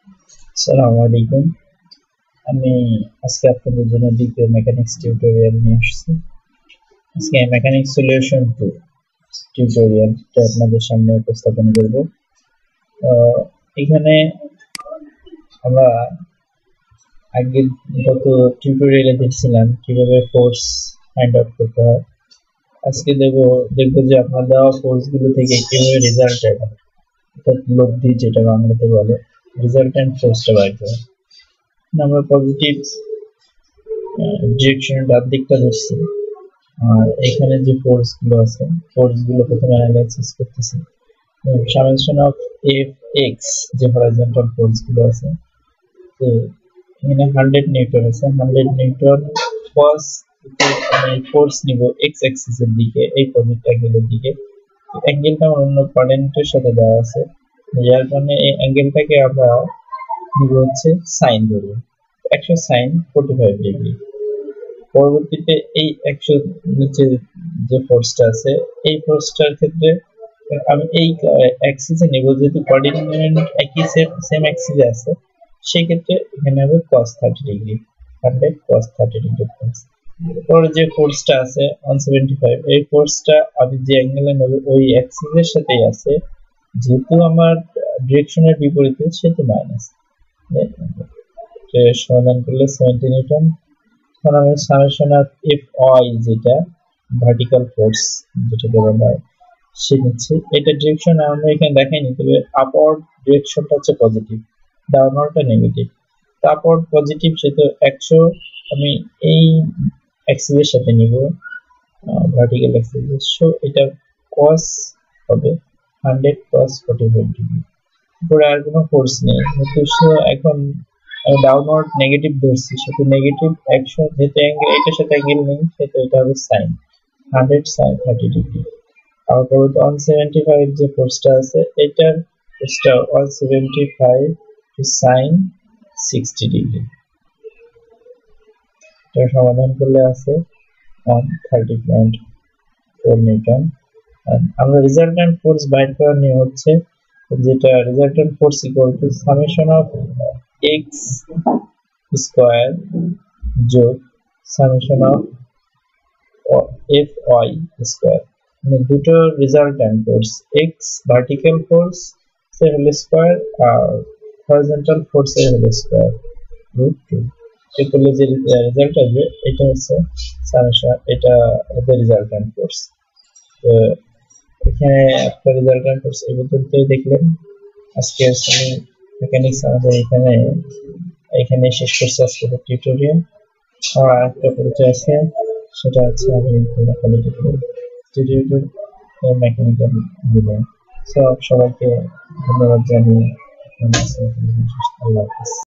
আসসালামু আলাইকুম। আমি আজকে আপনাদের জন্য দ্বিতীয় মেকানিক্স টিউটোরিয়াল নিয়ে আসছি। আজকে মেকানিক্স সলিউশন 2 টিউটোরিয়ালটা আপনাদের সামনে উপস্থাপন করব। এখানে আমরা আগে গত টিউটোরিয়ালে দেখছিলাম কিভাবে ফোর্স ফাইন্ড আউট করতে হয়। আজকে দেখবো যে আপনার দেওয়া ফোর্সগুলো থেকে কিভাবে রেজাল্ট হয়, অর্থাৎ লব্ধি যেটা বাংলাতে বলে, রেজাল্ট্যান্ট ফোর্সটা বার করা। আমরা পজিটিভ ডিরেকশনের ডান দিকটা ধরছি, আর এখানে যে ফোর্স গুলো আছে, ফোর্স গুলো প্রথমে অ্যানালাইসিস করতেছি। সামেশন অফ এফ এক্স যে হরাইজন্টাল ফোর্স গুলো আছে, তো এখানে 100 নিউটন আছে। 100 নিউটন কস আমি ফোর্স নিব এক্স অ্যাক্সিস এর দিকে, এই পজিটিভ অ্যাঙ্গেলের দিকে। অ্যাঙ্গেলটা অন্য কোঅর্ডিনেটের সাথে দেওয়া আছে, যার কারণে এই অ্যাঙ্গেলটাকে আমরা নিব হচ্ছে সাইন ধরবো, 100 সাইন 45 ডিগ্রি। পরবর্তীতে এই 100 নিচে যে ফোর্সটা আছে, এই ফোর্সটার ক্ষেত্রে আমি এই অ্যাক্সিসে নেব, যেহেতু কোঅর্ডিনেট একই সেম অ্যাক্সিসে আছে, সেই ক্ষেত্রে এখানে হবে cos 30 degree, 100 cos 30 degree force. পরে যে ফোর্সটা আছে 175, এই ফোর্সটা আমি যে অ্যাঙ্গেলে নেব ওই অ্যাক্সিসের সাথেই আছে, যেহেতু আমার ডিরেকশনের বিপরীতে সেহেতু মাইনাস। সমাধান করলে 70 নিউটন। এখন আমি সামেশন অফ এফ ওয়াই, যেটা ভার্টিক্যাল ফোর্স যেটা বলা হয়, সে নিচ্ছে। এটা ডিরেকশন আমরা এখানে দেখাইনি, তবে আপওয়ার্ড ডিরেকশনটা হচ্ছে পজিটিভ, ডাউনওয়ার্ডটা নেগেটিভ। তো আপওয়ার্ড পজিটিভ, সেহেতু 100 আমি এই অ্যাক্সিসের সাথে নিব, ভার্টিক্যাল অ্যাক্সিস। সো এটা cos হবে 100 cos 45 ডিগ্রি। উপরে আর কোনো ফোর্স নেই, কিন্তু এখন ডাউনওয়ার্ড নেগেটিভ ধরছি, সেটা নেগেটিভ 100, যেহেতু অ্যাঙ্গেল এটার সাথে অ্যাঙ্গেল নেই, সেটা এটা হবে সাইন 100 sin 30 ডিগ্রি। আর পরবর্তী 175 যে ফোর্সটা আছে, এটার ফোর্সটা 175 sin 60 ডিগ্রি। এটা সমাধান করলে আছে 130.4 নিউটন। আমরা রেজাল্ট্যান্ট ফোর্স বাইর করার নিয়ম হচ্ছে, যেটা resultant force equal to summation of X square যোগ summation of F Y square, মানে দুটো resultant force, X vertical force এর হোল স্কয়ার আর হরিজন্টাল ফোর্স এর হোল স্কয়ার রুট 2। এই করলে যে রেজাল্ট আসবে এটা হচ্ছে সামেশন, এটা হবে রেজাল্ট্যান্ট ফোর্স। তো এখানে একটা রেজাল্ট্যান্ট ফোর্স এই পর্যন্তই দেখলেন। আজকের মেকানিক্স আমাদের এখানে শেষ করছি আজকের টিউটোরিয়াল। আর আরেকটা পরিচয় আছে, সেটা হচ্ছে আমি পলিটিক্যাল মেকানিক্যাল ইঞ্জিনিয়ার। সবাইকে ধন্যবাদ জানিয়ে আল্লাহ হাফেজ।